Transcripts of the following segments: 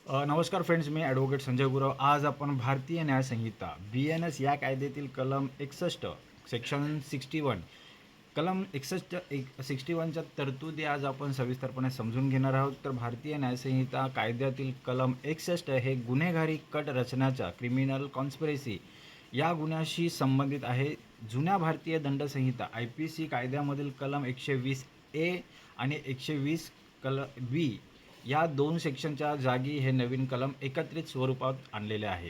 नमस्कार फ्रेंड्स, मी ॲडव्होकेट संजय गुरव. आज आपण भारतीय न्याय संहिता BNS या कायद्यातील कलम 61 सेक्शन 61 कलम 61च्या तरतुदी आज आपण सविस्तरपणे समजून घेणार आहोत. तर भारतीय न्याय संहिता कायद्यातील कलम 61 हे गुन्हेगारी कट रचण्याच्या क्रिमिनल कॉन्स्पिरसी या गुन्ह्याशी संबंधित आहे. जुन्या भारतीय दंडसंहिता IPC कायद्यामधील कलम 120A आणि 120 B या दोन सेक्शनच्या जागी हे नवीन कलम एकत्रित स्वरूपात आणलेले आहे.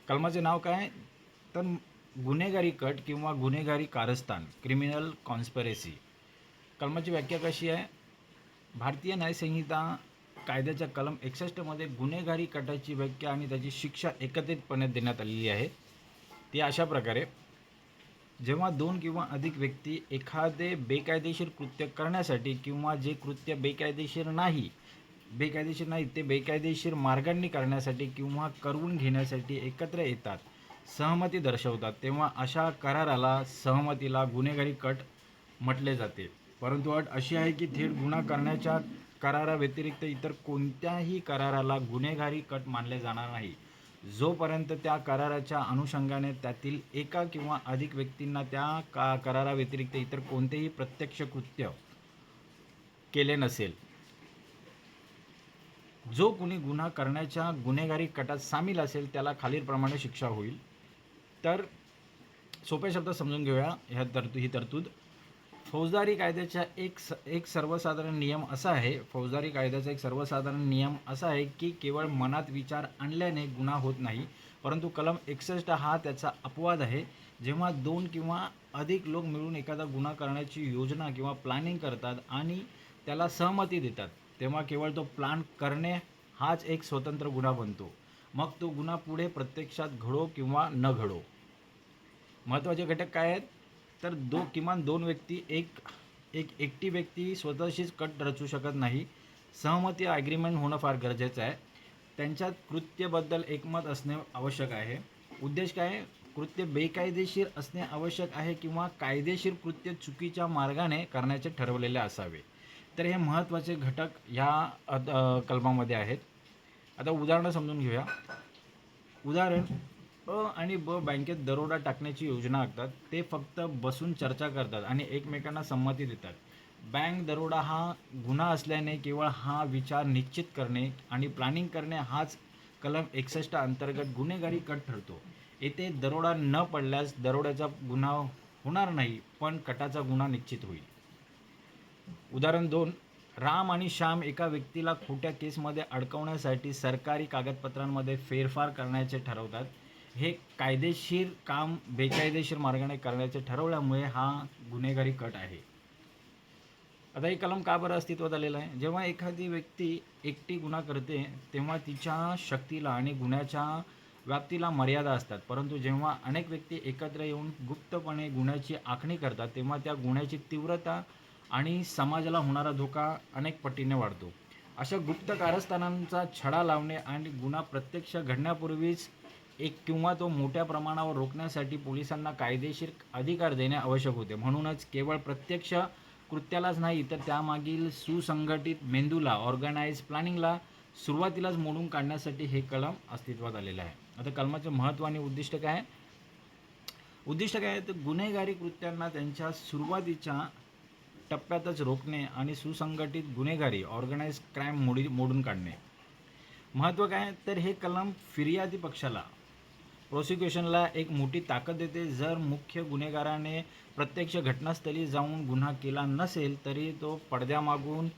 कलमाचे नाव काय? तर गुन्हेगारी कट किंवा गुन्हेगारी कारस्थान, क्रिमिनल कॉन्स्पिरसी. कलमाची व्याख्या कशी आहे? भारतीय न्याय संहिता कायद्याच्या कलम 61 मध्ये गुन्हेगारी कटाची व्याख्या आणि त्याची शिक्षा एकत्रितपणे देण्यात आलेली आहे. ती अशा प्रकारे: जेव्हा दोन किंवा अधिक व्यक्ती एखादे बेकायदेशीर कृत्य करण्यासाठी किंवा जे कृत्य बेकायदेशीर नाही ते बेकायदेशीर मार्गांनी करण्यासाठी किंवा करवून घेण्यासाठी एकत्र येतात, सहमती दर्शवतात, तेव्हा अशा कराराला, सहमतीला गुन्हेगारी कट म्हटले जाते. परंतु अट अशी आहे की थेट गुन्हा करण्याच्या कराराव्यतिरिक्त इतर कोणत्याही कराराला गुन्हेगारी कट मानले जाणार नाही, जोपर्यंत त्या कराराच्या अनुषंगाने त्यातील एका किंवा अधिक व्यक्तींना त्या कराराव्यतिरिक्त इतर कोणतेही प्रत्यक्ष कृत्य केले नसेल. जो कुणी गुन्हा करण्याच्या गुन्हेगारी कटात सामील असेल त्याला खालीलप्रमाणे शिक्षा होईल. तर सोप्या शब्दात समजून घेऊया ही तरतूद. फौजदारी कायद्याचा एक सर्वसाधारण नियम असा आहे फौजदारी कायद्याचा एक सर्वसाधारण नियम असा आहे की केवळ मनात विचार आणल्याने गुन्हा होत नाही, परंतु कलम 61 हा त्याचा अपवाद आहे. जेव्हा दोन किंवा अधिक लोक मिळून एखादा गुन्हा करण्याची योजना किंवा प्लॅनिंग करतात आणि त्याला सहमती देतात, तेव्हा केवळ तो प्लॅन करणे हाच एक स्वतंत्र गुन्हा बनतो, मग तो गुन्हा पुढे प्रत्यक्षात घडो किंवा न घडो. महत्त्वाचे घटक काय आहेत? तर किमान दोन व्यक्ती एकटी व्यक्ती स्वतःशीच कट रचू शकत नाही. सहमती ॲग्रीमेंट होणं फार गरजेचं आहे. त्यांच्यात कृत्यबद्दल एकमत असणे आवश्यक आहे. उद्देश काय? कृत्य बेकायदेशीर असणे आवश्यक आहे किंवा कायदेशीर कृत्य चुकीच्या मार्गाने करण्याचे ठरवलेले असावे. तर हे महत्त्वाचे घटक ह्या कलमामध्ये आहेत. आता उदाहरणं समजून घेऊया. उदाहरण: आणि बँकेत दरोडा टाकण्याची योजना आखतात. ते फक्त बसून चर्चा करतात आणि एकमेकांना संमती देतात. बँक दरोडा हा गुन्हा असल्याने केवळ हा विचार निश्चित करणे आणि प्लॅनिंग करणे हाच कलम 61 अंतर्गत गुन्हेगारी कट ठरतो. येथे दरोडा न पडल्यास दरोड्याचा गुन्हा होणार नाही, पण कटाचा गुन्हा निश्चित होईल. उदाहरण 2: राम आणि श्याम एका व्यक्तीला खोट्या केसमध्ये अडकवण्यासाठी सरकारी कागदपत्रांमध्ये फेरफार करण्याचे ठरवतात. हे कायदेशीर काम बेकायदेशीर मार्गाने करण्याचे ठरवल्यामुळे हा गुन्हेगारी कट आहे. आता हे कलम का बरं अस्तित्वात आलेलं आहे? जेव्हा एखादी व्यक्ती एकटी गुन्हा करते तेव्हा तिच्या शक्तीला आणि गुन्ह्याच्या व्याप्तीला मर्यादा असतात, परंतु जेव्हा अनेक व्यक्ती एकत्र येऊन गुप्तपणे गुन्ह्याची आखणी करतात तेव्हा त्या गुन्ह्याची तीव्रता आणि समाजाला होणारा धोका अनेक पटीने वाढतो. अशा गुप्त कारस्थानांचा छडा लावणे आणि गुन्हा प्रत्यक्ष घडण्यापूर्वीच किंवा तो मोठ्या प्रमाणावर रोखण्यासाठी पोलिसांना कायदेशीर अधिकार देणे आवश्यक होते. म्हणूनच केवळ प्रत्यक्ष कृत्यालाच नाही तर त्यामागील सुसंघटित मेंदूला, ऑर्गनाइज प्लॅनिंगला सुरुवातीलाच मोडून काढण्यासाठी हे कलम अस्तित्वात आलेलं आहे. आता कलमाचे महत्त्व आणि उद्दिष्ट काय? तर गुन्हेगारी कृत्यांना त्यांच्या सुरुवातीच्या टप्प्यातच रोखणे आणि सुसंघटित गुन्हेगारी, ऑर्गनाइज क्राईम मोडून काढणे. महत्त्व काय? तर हे कलम फिर्यादी पक्षाला, प्रोसिक्युशनला एक मोठी ताकद देते. जर मुख्य गुन्हेगाराने प्रत्यक्ष घटनास्थळी जाऊन गुन्हा केला नसेल तरी तो पडद्यामागून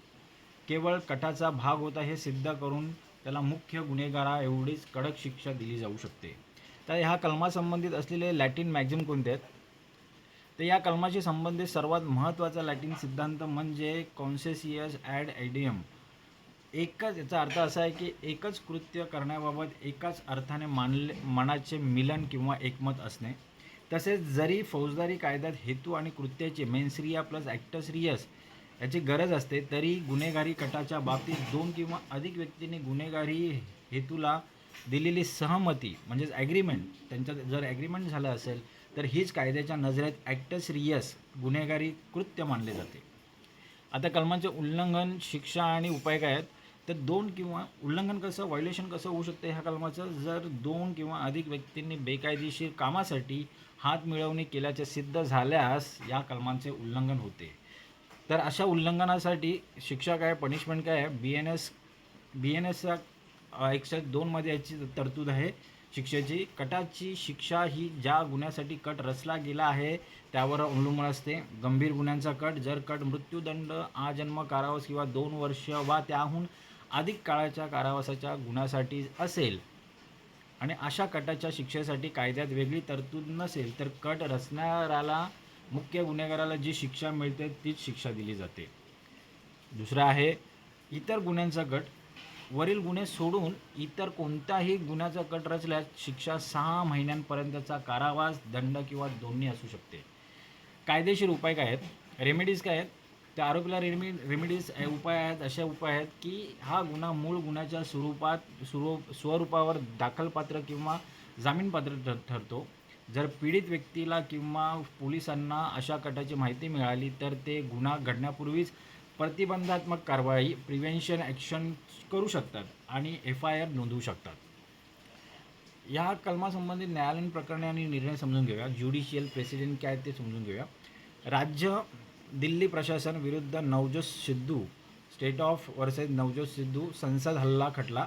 केवळ कटाचा भाग होता हे सिद्ध करून त्याला मुख्य गुन्हेगारा एवढीच कडक शिक्षा दिली जाऊ शकते. तर ह्या कलमासंबंधित असलेले लॅटिन मॅक्झिम कोणते आहेत? तर या कलमाशी संबंधित सर्वात महत्त्वाचा लॅटिन सिद्धांत म्हणजे कॉन्सेसियस ॲड एडियम. याचा अर्थ असा आहे की एकच कृत्य करण्याबाबत एकाच अर्थाने मनाचे मिलन किंवा एकमत असणे. तसेच जरी फौजदारी कायद्यात हेतू आणि कृत्याचे मेन्स रिया प्लस ॲक्टस रियस याची गरज असते, तरी गुन्हेगारी कटाच्या बाबतीत दोन किंवा अधिक व्यक्तींनी गुन्हेगारी हेतूला दिलेली सहमती म्हणजेच ॲग्रीमेंट, त्यांच्यात जर ॲग्रीमेंट झालं असेल तर हीच कायद्याच्या नजरेत ॲक्टस रियस गुन्हेगारी कृत्य मानले जाते. आता कलमांचे उल्लंघन, शिक्षा आणि उपाय काय आहेत? तर 2 किंवा उल्लंघन कसं, व्हायोलेशन कसं होऊ शकतं ह्या कलमाचं, जर 2 किंवा अधिक व्यक्तींनी बेकायदेशीर कामासाठी हात मिळवणी केल्याचे सिद्ध झाल्यास या कलमांचे उल्लंघन होते. तर अशा उल्लंघनासाठी शिक्षा काय, पनिशमेंट काय आहे, BNSचा 102मध्ये याची तरतूद आहे शिक्षेची. कटाची शिक्षा ही ज्या गुन्ह्यासाठी कट रचला गेला आहे त्यावर अवलंबून असते. गंभीर गुन्ह्यांचा कट, जर कट मृत्यूदंड, आजन्म कारावास किंवा 2 वर्ष वा त्याहून अधिक काळाच्या कारावासाच्या गुन्ह्यासाठी असेल आणि अशा कटाच्या शिक्षेसाठी कायद्यात वेगळी तरतूद नसेल तर कट रचणाऱ्याला, मुख्य गुन्हेगाराला जी शिक्षा मिळते तीच शिक्षा दिली जाते. दुसरा आहे इतर गुन्ह्यांचा कट. वरील गुन्हे सोडून इतर कोणत्याही गुन्ह्याचा कट रचल्यास शिक्षा 6 महिन्यांपर्यंतचा कारावास, दंड किंवा दोन्ही असू शकते. कायदेशीर उपाय काय आहेत, रेमेडीज काय आहेत, त्या आरोपीला रेमेडीज उपाय आहेत, असे उपाय आहेत की हा गुन्हा मूळ गुन्ह्याच्या स्वरूपावर दाखलपात्र किंवा जामीनपात्र ठरतो. जर पीडित व्यक्तीला किंवा पोलिसांना अशा कटाची माहिती मिळाली तर ते गुन्हा घडण्यापूर्वीच प्रतिबंधात्मक कारवाई, प्रिव्हेन्शन ॲक्शन करू शकतात आणि FIR नोंदवू शकतात. या कलमासंबंधित न्यायालयीन प्रकरणे आणि निर्णय समजून घेऊया. ज्युडिशियल प्रेसिडेंट काय ते समजून घेऊया. राज्य दिल्ली प्रशासन विरुद्ध Navjot Sidhu, state of versus Navjot Sidhu संसद हल्ला खटला.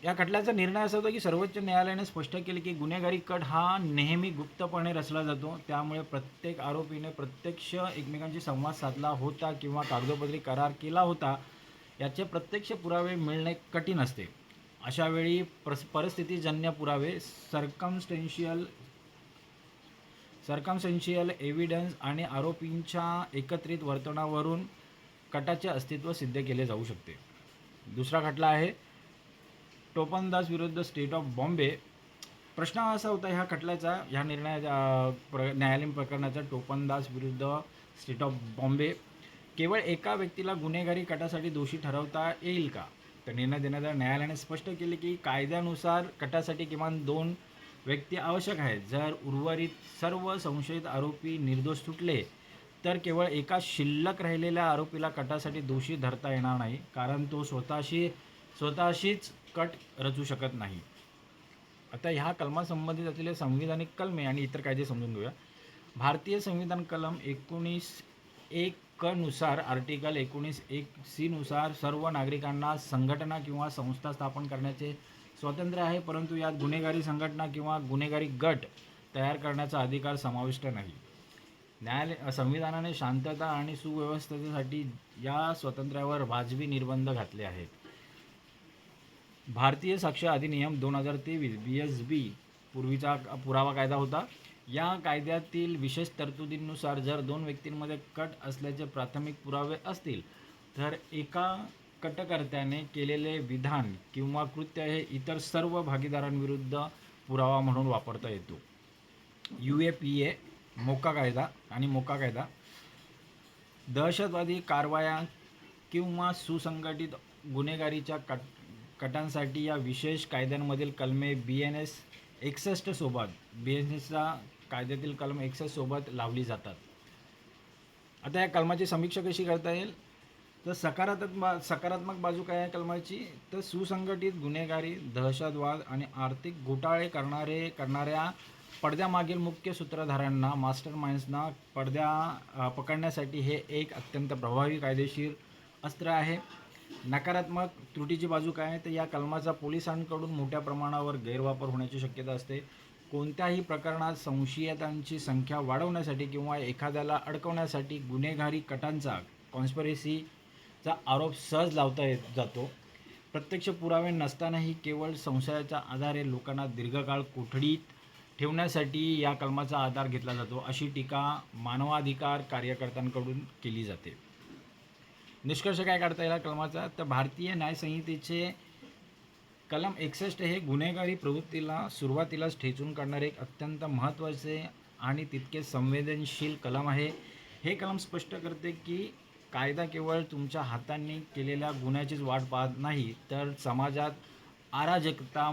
या खटल्याचा निर्णय असा होता की सर्वोच्च न्यायालयाने स्पष्ट केले की गुन्हेगारी कट हा नेहमी गुप्तपणे रचला जातो. त्यामुळे प्रत्येक आरोपीने प्रत्यक्ष एकमेकांशी संवाद साधला होता किंवा कागदोपत्री करार केला होता याचे प्रत्यक्ष पुरावे मिळणे कठीण असते. अशावेळी परिस्थितीजन्य पुरावे, सर्कमस्टेन्शियल एव्हिडन्स आणि आरोपींच्या एकत्रित वर्तनावरून कटाचे अस्तित्व सिद्ध केले जाऊ शकते. दुसरा खटला आहे टोपनदास विरुद्ध स्टेट ऑफ बॉम्बे. प्रश्न असा होता ह्या खटल्याचा, ह्या न्यायालयीन प्रकरणाचा, टोपनदास विरुद्ध स्टेट ऑफ बॉम्बे, केवळ एका व्यक्तीला गुन्हेगारी कटासाठी दोषी ठरवता येईल का. तर निर्णय देण्याच्या न्यायालयाने स्पष्ट केले की कायद्यानुसार कटासाठी किमान 2 व्यक्ती आवश्यक आहेत. जर उर्वरित सर्व संशयित आरोपी निर्दोष सुटले तर केवळ एका शिल्लक राहिलेल्या आरोपीला कटासाठी दोषी धरता येणार नाही, कारण तो स्वतःशीच कट रचू शकत नाही. आता ह्या कलमासंबंधित असलेले संविधानिक कलमे आणि इतर कायदे समजून घेऊया. भारतीय संविधान कलम 19(1) क नुसार, आर्टिकल 19(1) नुसार सर्व नागरिकांना संघटना किंवा संस्था स्थापन करण्याचे स्वातंत्र्य आहे, परंतु यात गुन्हेगारी संघटना किंवा गुन्हेगारी गट तयार करण्याचा अधिकार समाविष्ट नाही. संविधानाने शांतता आणि सुव्यवस्थेसाठी या स्वातंत्र्यावर वाजवी निर्बंध घातले आहेत. भारतीय साक्ष अधिनियम 2023 BSB पूर्वीचा पुरावा कायदा होता. या कायद्यातील विशेष तरतुदींनुसार जर 2 व्यक्तींमध्ये कट असल्याचे प्राथमिक पुरावे असतील तर एका कटकर्त्याने केलेले विधान किंवा कृत्य हे इतर सर्व भागीदारांविरुद्ध पुरावा म्हणून वापरता येतो. UAPA मोका कायदा दहशतवादी कारवाया किंवा सुसंघटित गुन्हेगारीच्या कटांसाठी या विशेष कायद्यांमधील कलमे BNS 61 सोबत, BNSचा कायद्यातील कलम 61 सोबत लावली जातात. आता या कलमाची समीक्षा कशी करता येईल, तर सकारात्मक बाजू काय आहे कलमाची, तर सुसंघटित गुन्हेगारी, दहशतवाद आणि आर्थिक घोटाळे करणाऱ्या पडद्यामागील मुख्य सूत्रधारांना, मास्टर माइंड्सना पकडण्यासाठी हे एक अत्यंत प्रभावी कायदेशीर अस्त्र आहे. नकारात्मक त्रुटीची बाजू काय आहे, तर या कलमाचा पोलिसांकडून मोठ्या प्रमाणावर गैरवापर होण्याची शक्यता असते. कोणत्याही प्रकरणात संशयितांची संख्या वाढवण्यासाठी किंवा एखाद्याला अडकवण्यासाठी गुन्हेगारी कटांचा, कॉन्स्पिरसीचा आरोप सहज लावता जातो. प्रत्यक्ष पुरावे नसतानाही केवळ संशयाच्या आधारे लोकांना दीर्घकाळ कोठडीत ठेवण्यासाठी या कलमाचा आधार घेतला जातो, अशी टीका मानवाधिकार कार्यकर्त्यांकडून केली जाते. निष्कर्ष काय काढता येईल कलमाचा, तर भारतीय न्यायसंहितेचे कलम 61 हे गुन्हेगारी प्रवृत्तीला सुरुवातीलाच ठेचून काढणारे एक अत्यंत महत्त्वाचे आणि तितके संवेदनशील कलम आहे. हे कलम स्पष्ट करते की कायदा केवळ तुमच्या हातांनी केलेल्या गुन्ह्याचीच वाट पाहत नाही, तर समाजात अराजकता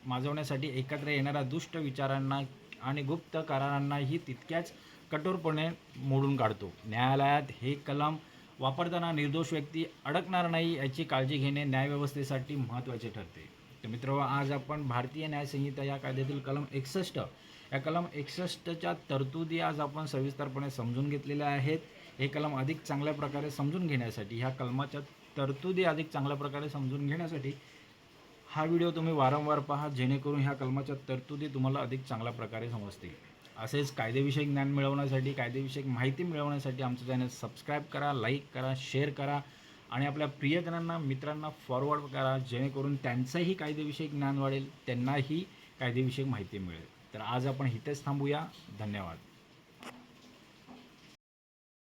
माजवण्यासाठी एकत्र येणाऱ्या दुष्ट विचारांना आणि गुप्त करारांनाही तितक्याच कठोरपणे मोडून काढतो. न्यायालयात हे कलम वापरताना निर्दोष व्यक्ती अडकणार नाही याची काळजी घेणे न्यायव्यवस्थेसाठी महत्त्वाचे ठरते. तर मित्रांनो, आज आपण भारतीय न्याय संहिता या कायद्यातील कलम 61 या कलम 61च्या तरतुदी आज आपण सविस्तरपणे समजून घेतलेल्या आहेत. हे कलम अधिक चांगल्या प्रकारे समजून घेण्यासाठी, ह्या कलमाच्या तरतुदी अधिक चांगल्या प्रकारे समजून घेण्यासाठी हा व्हिडिओ तुम्ही वारंवार पहा, जेणेकरून ह्या कलमाच्या तरतुदी तुम्हाला अधिक चांगल्या प्रकारे समजतील. असेच कायदेविषयक ज्ञान मिळवण्यासाठी, कायदेविषयक माहिती मिळवण्यासाठी आमचं चॅनल सबस्क्राईब करा, लाईक करा, शेअर करा आणि आपल्या प्रियजनांना, मित्रांना फॉरवर्ड करा, जेणेकरून त्यांचंही कायदेविषयक ज्ञान वाढेल, त्यांनाही कायदेविषयक माहिती मिळेल. तर आज आपण इथेच थांबूया. धन्यवाद.